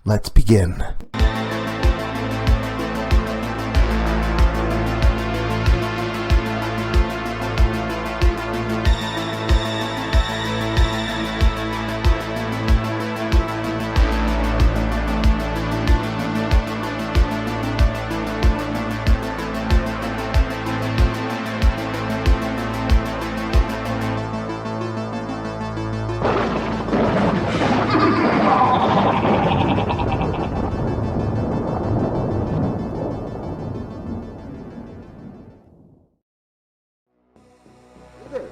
Let's begin.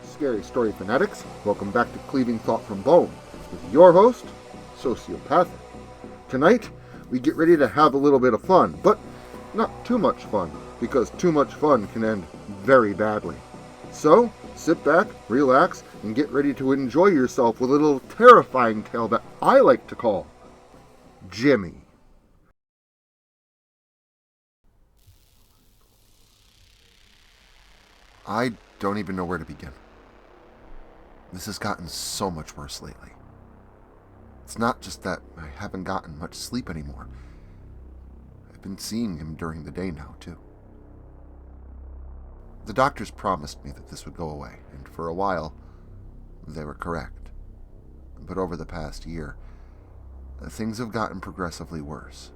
Scary Story Fanatics, welcome back to Cleaving Thought from Bone with your host, Sociopathic. Tonight, we get ready to have a little bit of fun, but not too much fun, because too much fun can end very badly. So, sit back, relax, and get ready to enjoy yourself with a little terrifying tale that I like to call Jimmy. I don't even know where to begin. This has gotten so much worse lately. It's not just that I haven't gotten much sleep anymore. I've been seeing him during the day now, too. The doctors promised me that this would go away, and for a while, they were correct. But over the past year, things have gotten progressively worse.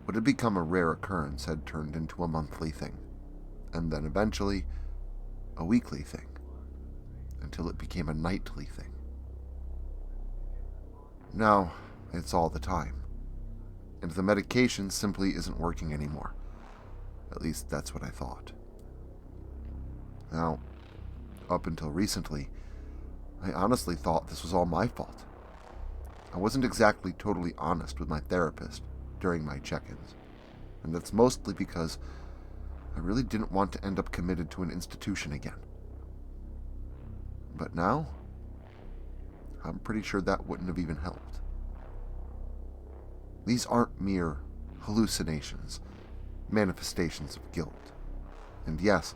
What had become a rare occurrence had turned into a monthly thing, and then eventually, a weekly thing, until it became a nightly thing. Now, it's all the time, and the medication simply isn't working anymore. At least that's what I thought. Now, up until recently, I honestly thought this was all my fault. I wasn't exactly totally honest with my therapist during my check-ins, and that's mostly because I really didn't want to end up committed to an institution again. But now, I'm pretty sure that wouldn't have even helped. These aren't mere hallucinations, manifestations of guilt. And yes,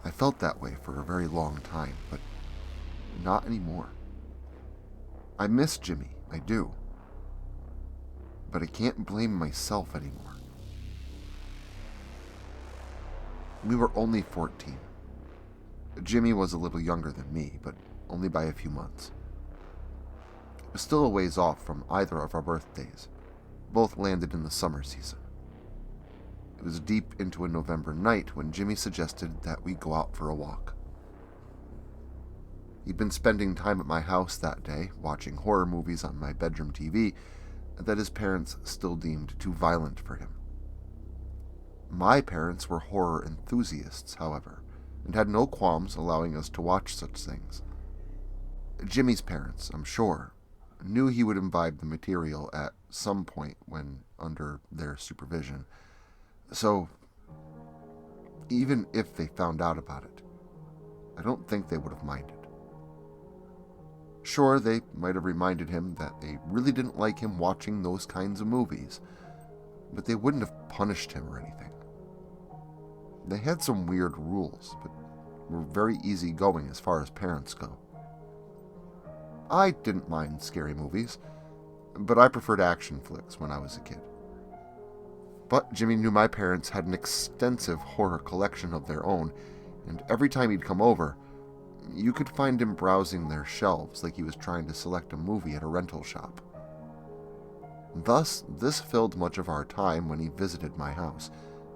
I felt that way for a very long time, but not anymore. I miss Jimmy, I do. But I can't blame myself anymore. We were only 14. Jimmy was a little younger than me, but only by a few months. It was still a ways off from either of our birthdays. Both landed in the summer season. It was deep into a November night when Jimmy suggested that we go out for a walk. He'd been spending time at my house that day, watching horror movies on my bedroom TV that his parents still deemed too violent for him. My parents were horror enthusiasts, however, and had no qualms allowing us to watch such things. Jimmy's parents, I'm sure, knew he would imbibe the material at some point when under their supervision, so even if they found out about it, I don't think they would have minded. Sure, they might have reminded him that they really didn't like him watching those kinds of movies, but they wouldn't have punished him or anything. They had some weird rules, but were very easygoing as far as parents go. I didn't mind scary movies, but I preferred action flicks when I was a kid. But Jimmy knew my parents had an extensive horror collection of their own, and every time he'd come over, you could find him browsing their shelves like he was trying to select a movie at a rental shop. Thus, this filled much of our time when he visited my house,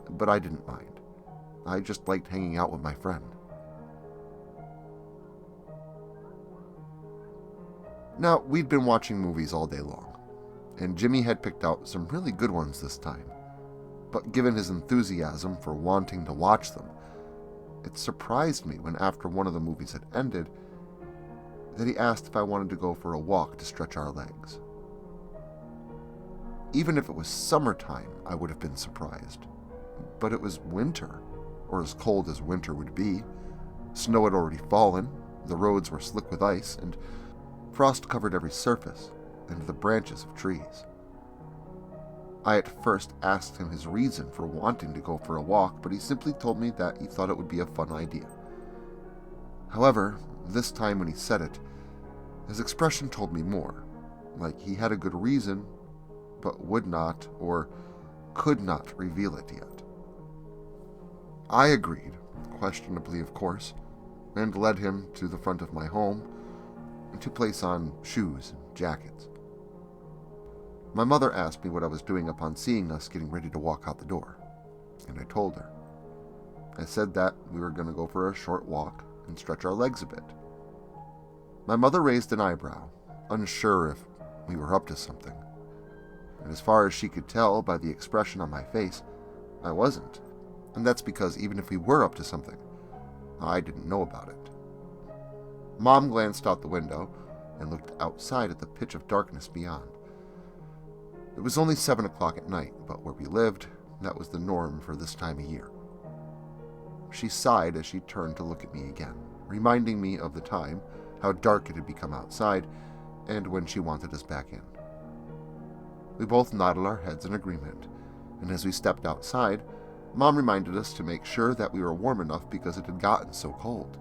but I didn't mind. I just liked hanging out with my friend. Now, we'd been watching movies all day long, and Jimmy had picked out some really good ones this time. But given his enthusiasm for wanting to watch them, it surprised me when after one of the movies had ended, that he asked if I wanted to go for a walk to stretch our legs. Even if it was summertime, I would have been surprised. But it was winter, or as cold as winter would be. Snow had already fallen, the roads were slick with ice, and frost covered every surface and the branches of trees. I at first asked him his reason for wanting to go for a walk, but he simply told me that he thought it would be a fun idea. However, this time when he said it, his expression told me more, like he had a good reason, but would not or could not reveal it yet. I agreed, questionably of course, and led him to the front of my home to place on shoes and jackets. My mother asked me what I was doing upon seeing us getting ready to walk out the door, and I told her. I said that we were going to go for a short walk and stretch our legs a bit. My mother raised an eyebrow, unsure if we were up to something. And as far as she could tell by the expression on my face, I wasn't. And that's because even if we were up to something, I didn't know about it. Mom glanced out the window and looked outside at the pitch of darkness beyond. It was only 7 o'clock at night, but where we lived, that was the norm for this time of year. She sighed as she turned to look at me again, reminding me of the time, how dark it had become outside, and when she wanted us back in. We both nodded our heads in agreement, and as we stepped outside, Mom reminded us to make sure that we were warm enough because it had gotten so cold.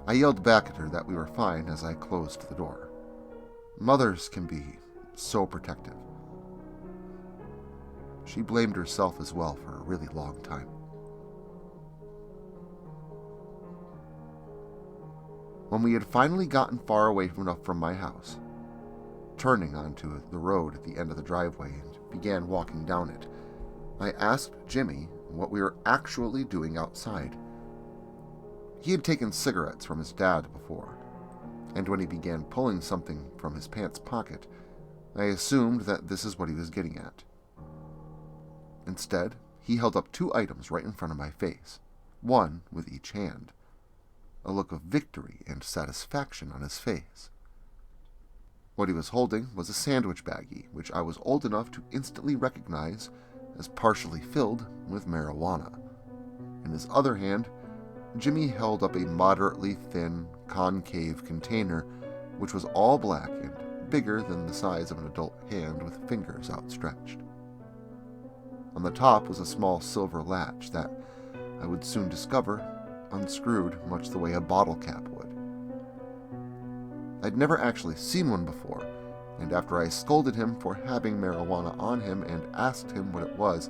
I yelled back at her that we were fine as I closed the door. Mothers can be so protective. She blamed herself as well for a really long time. When we had finally gotten far away enough from my house, turning onto the road at the end of the driveway and began walking down it, I asked Jimmy what we were actually doing outside. He had taken cigarettes from his dad before, and when he began pulling something from his pants pocket, I assumed that this is what he was getting at. Instead, he held up 2 items right in front of my face, one with each hand, a look of victory and satisfaction on his face. What he was holding was a sandwich baggie, which I was old enough to instantly recognize as partially filled with marijuana. In his other hand, Jimmy held up a moderately thin, concave container, which was all black and bigger than the size of an adult hand with fingers outstretched. On the top was a small silver latch that, I would soon discover, unscrewed much the way a bottle cap would. I'd never actually seen one before, and after I scolded him for having marijuana on him and asked him what it was,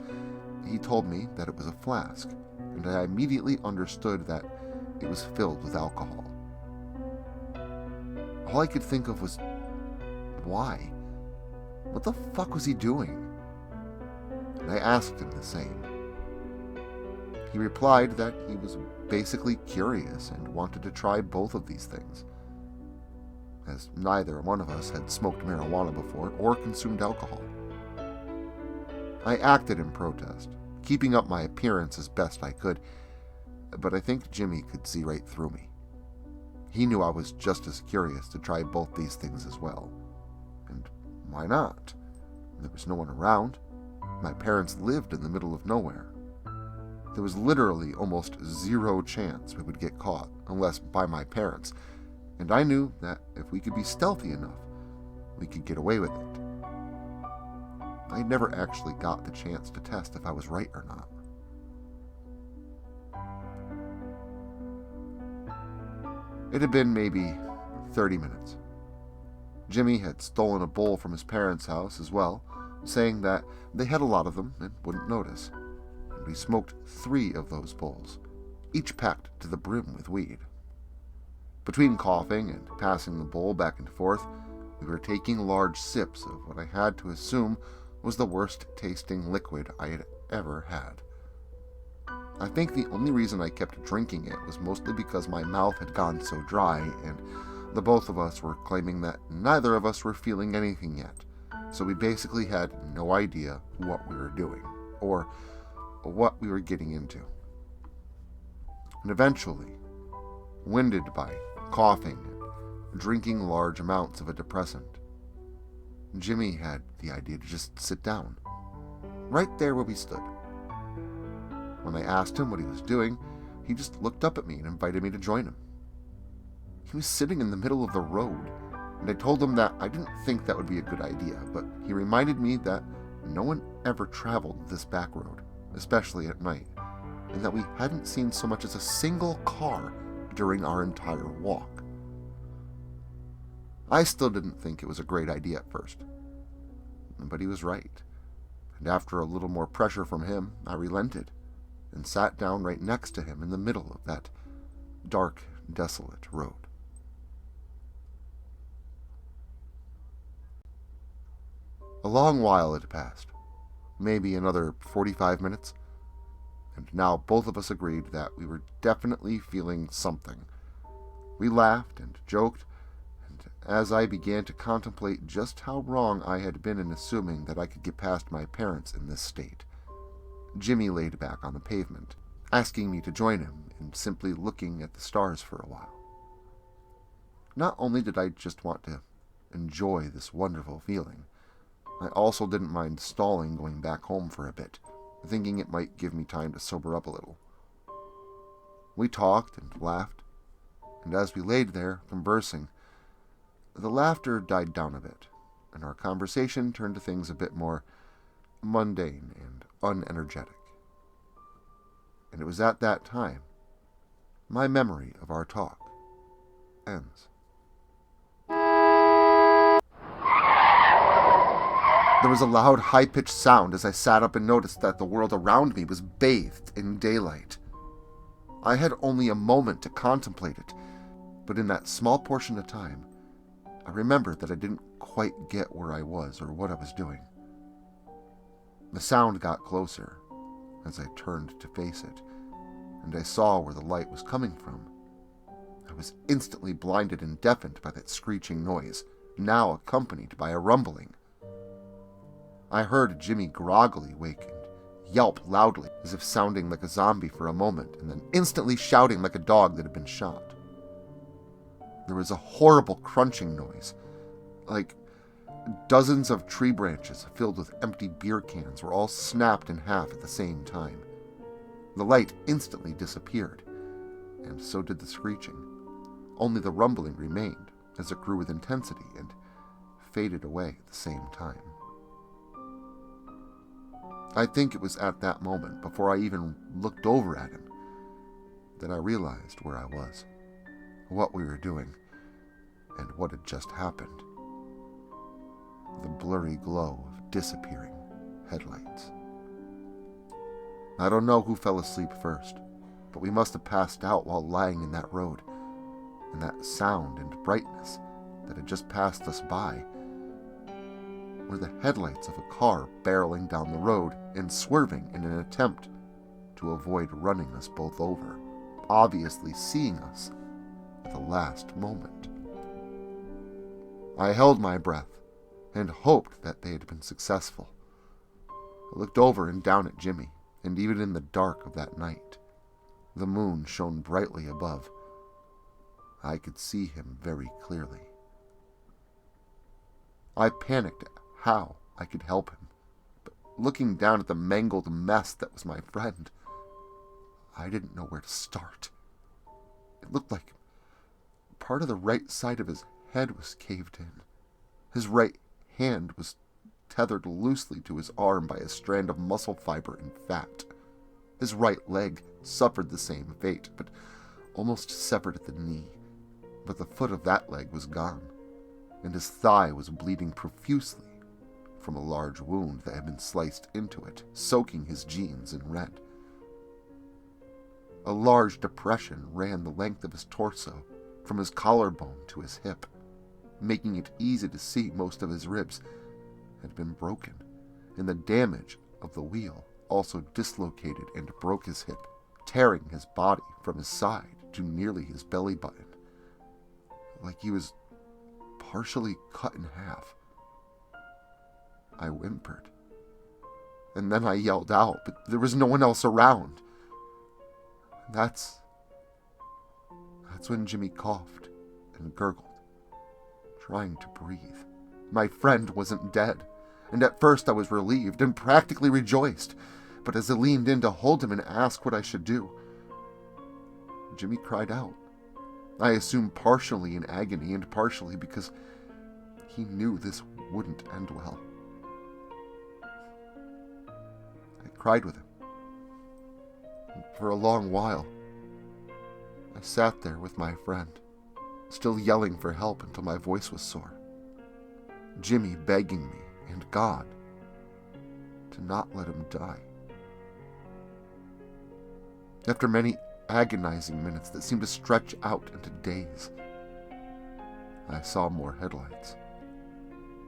he told me that it was a flask, and I immediately understood that it was filled with alcohol. All I could think of was, why? What the fuck was he doing? And I asked him the same. He replied that he was basically curious and wanted to try both of these things, as neither one of us had smoked marijuana before or consumed alcohol. I acted in protest, keeping up my appearance as best I could, but I think Jimmy could see right through me. He knew I was just as curious to try both these things as well. And why not? There was no one around. My parents lived in the middle of nowhere. There was literally almost zero chance we would get caught, unless by my parents, and I knew that if we could be stealthy enough, we could get away with it. I never actually got the chance to test if I was right or not. It had been maybe 30 minutes. Jimmy had stolen a bowl from his parents' house as well, saying that they had a lot of them and wouldn't notice. And we smoked 3 of those bowls, each packed to the brim with weed. Between coughing and passing the bowl back and forth, we were taking large sips of what I had to assume was the worst tasting liquid I had ever had. I think the only reason I kept drinking it was mostly because my mouth had gone so dry, and the both of us were claiming that neither of us were feeling anything yet, so we basically had no idea what we were doing, or what we were getting into. And eventually, winded by coughing and drinking large amounts of a depressant, Jimmy had the idea to just sit down, right there where we stood. When I asked him what he was doing, he just looked up at me and invited me to join him. He was sitting in the middle of the road, and I told him that I didn't think that would be a good idea, but he reminded me that no one ever traveled this back road, especially at night, and that we hadn't seen so much as a single car during our entire walk. I still didn't think it was a great idea at first, but he was right, and after a little more pressure from him, I relented and sat down right next to him in the middle of that dark, desolate road. A long while had passed, maybe another 45 minutes, and now both of us agreed that we were definitely feeling something. We laughed and joked, and as I began to contemplate just how wrong I had been in assuming that I could get past my parents in this state, Jimmy laid back on the pavement, asking me to join him in simply looking at the stars for a while. Not only did I just want to enjoy this wonderful feeling, I also didn't mind stalling going back home for a bit, thinking it might give me time to sober up a little. We talked and laughed, and as we laid there, conversing, the laughter died down a bit, and our conversation turned to things a bit more mundane and unenergetic. And it was at that time my memory of our talk ends. There was a loud, high-pitched sound as I sat up and noticed that the world around me was bathed in daylight. I had only a moment to contemplate it, but in that small portion of time, I remembered that I didn't quite get where I was or what I was doing. The sound got closer as I turned to face it, and I saw where the light was coming from. I was instantly blinded and deafened by that screeching noise, now accompanied by a rumbling. I heard Jimmy groggily wake and yelp loudly, as if sounding like a zombie for a moment, and then instantly shouting like a dog that had been shot. There was a horrible crunching noise, like dozens of tree branches filled with empty beer cans were all snapped in half at the same time. The light instantly disappeared, and so did the screeching. Only the rumbling remained as it grew with intensity and faded away at the same time. I think it was at that moment, before I even looked over at him, that I realized where I was, what we were doing, and what had just happened. The blurry glow of disappearing headlights. I don't know who fell asleep first, but we must have passed out while lying in that road, and that sound and brightness that had just passed us by were the headlights of a car barreling down the road and swerving in an attempt to avoid running us both over, obviously seeing us at the last moment. I held my breath and hoped that they had been successful. I looked over and down at Jimmy, and even in the dark of that night, the moon shone brightly above. I could see him very clearly. I panicked at how I could help him, but looking down at the mangled mess that was my friend, I didn't know where to start. It looked like part of the right side of his head was caved in. His right hand was tethered loosely to his arm by a strand of muscle fiber and fat. His right leg suffered the same fate, but almost severed at the knee. But the foot of that leg was gone, and his thigh was bleeding profusely from a large wound that had been sliced into it, soaking his jeans in red. A large depression ran the length of his torso, from his collarbone to his hip, making it easy to see most of his ribs had been broken, and the damage of the wheel also dislocated and broke his hip, tearing his body from his side to nearly his belly button, like he was partially cut in half. I whimpered, and then I yelled out, but there was no one else around. That's when Jimmy coughed and gurgled, trying to breathe. My friend wasn't dead, and at first I was relieved and practically rejoiced, but as I leaned in to hold him and ask what I should do, Jimmy cried out. I assume partially in agony and partially because he knew this wouldn't end well. I cried with him. And for a long while, I sat there with my friend, still yelling for help until my voice was sore. Jimmy begging me and God to not let him die. After many agonizing minutes that seemed to stretch out into days, I saw more headlights,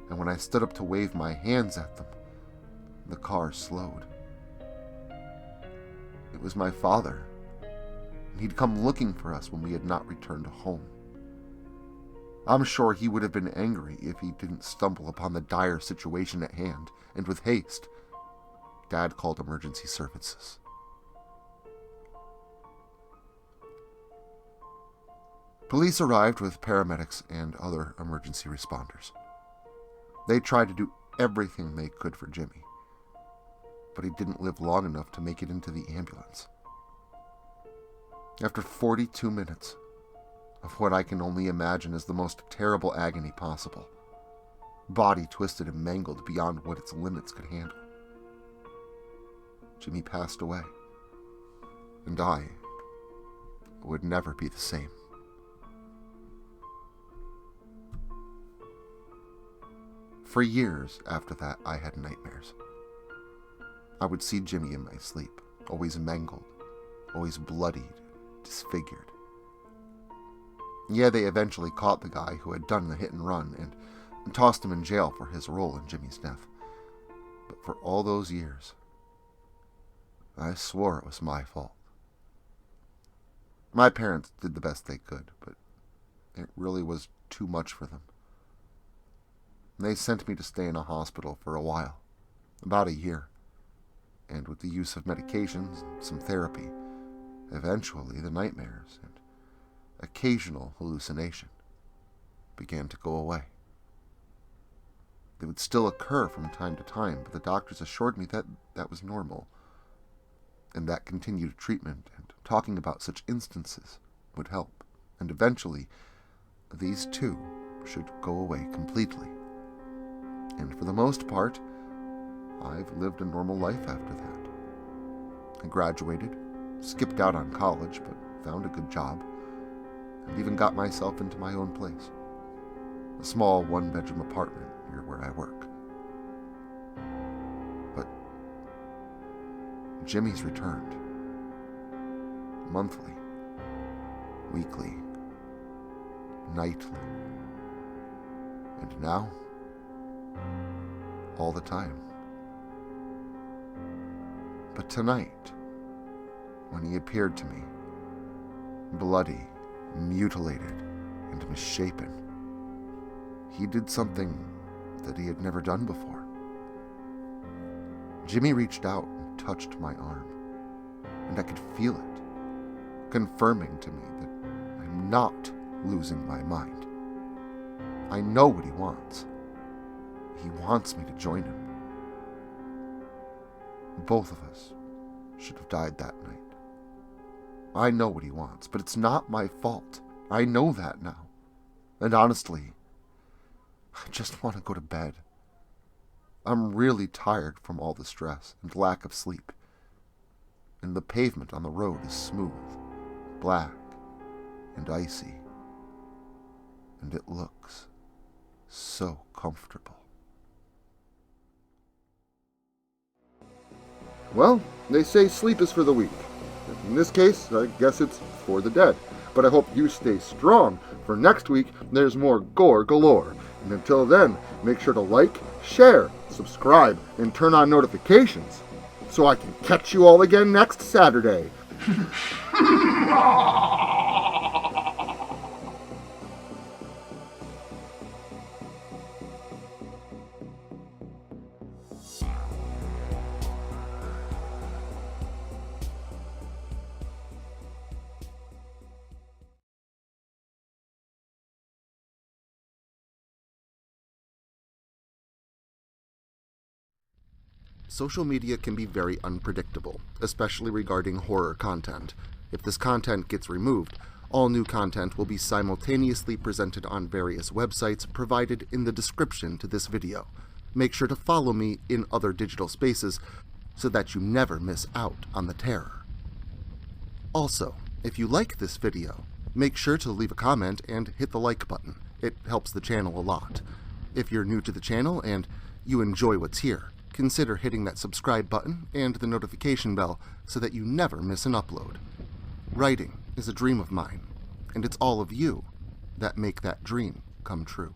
and when I stood up to wave my hands at them, the car slowed. It was my father, and he'd come looking for us when we had not returned home. I'm sure he would have been angry if he didn't stumble upon the dire situation at hand, and with haste, Dad called emergency services. Police arrived with paramedics and other emergency responders. They tried to do everything they could for Jimmy, but he didn't live long enough to make it into the ambulance. After 42 minutes of what I can only imagine is the most terrible agony possible, body twisted and mangled beyond what its limits could handle, Jimmy passed away, and I would never be the same. For years after that, I had nightmares. I would see Jimmy in my sleep, always mangled, always bloodied, disfigured. Yeah, they eventually caught the guy who had done the hit and run and tossed him in jail for his role in Jimmy's death. But for all those years, I swore it was my fault. My parents did the best they could, but it really was too much for them. They sent me to stay in a hospital for a while, about a year, and with the use of medications and some therapy, eventually the nightmares and occasional hallucination began to go away. They would still occur from time to time, but the doctors assured me that that was normal, and that continued treatment and talking about such instances would help, and eventually these too should go away completely. And for the most part, I've lived a normal life after that. I graduated, skipped out on college, but found a good job, and even got myself into my own place. A small one-bedroom apartment near where I work. But Jimmy's returned. Monthly, weekly, nightly, and now, all the time. But tonight, when he appeared to me, bloody, mutilated, and misshapen, he did something that he had never done before. Jimmy reached out and touched my arm, and I could feel it, confirming to me that I'm not losing my mind. I know what he wants. He wants me to join him. Both of us should have died that night. I know what he wants, but it's not my fault. I know that now. And honestly, I just want to go to bed. I'm really tired from all the stress and lack of sleep. And the pavement on the road is smooth, black, and icy. And it looks so comfortable. Well, they say sleep is for the weak. In this case, I guess it's for the dead. But I hope you stay strong, for next week there's more gore galore. And until then, make sure to like, share, subscribe, and turn on notifications so I can catch you all again next Saturday. Social media can be very unpredictable, especially regarding horror content. If this content gets removed, all new content will be simultaneously presented on various websites provided in the description to this video. Make sure to follow me in other digital spaces so that you never miss out on the terror. Also, if you like this video, make sure to leave a comment and hit the like button. It helps the channel a lot. If you're new to the channel and you enjoy what's here, consider hitting that subscribe button and the notification bell so that you never miss an upload. Writing is a dream of mine, and it's all of you that make that dream come true.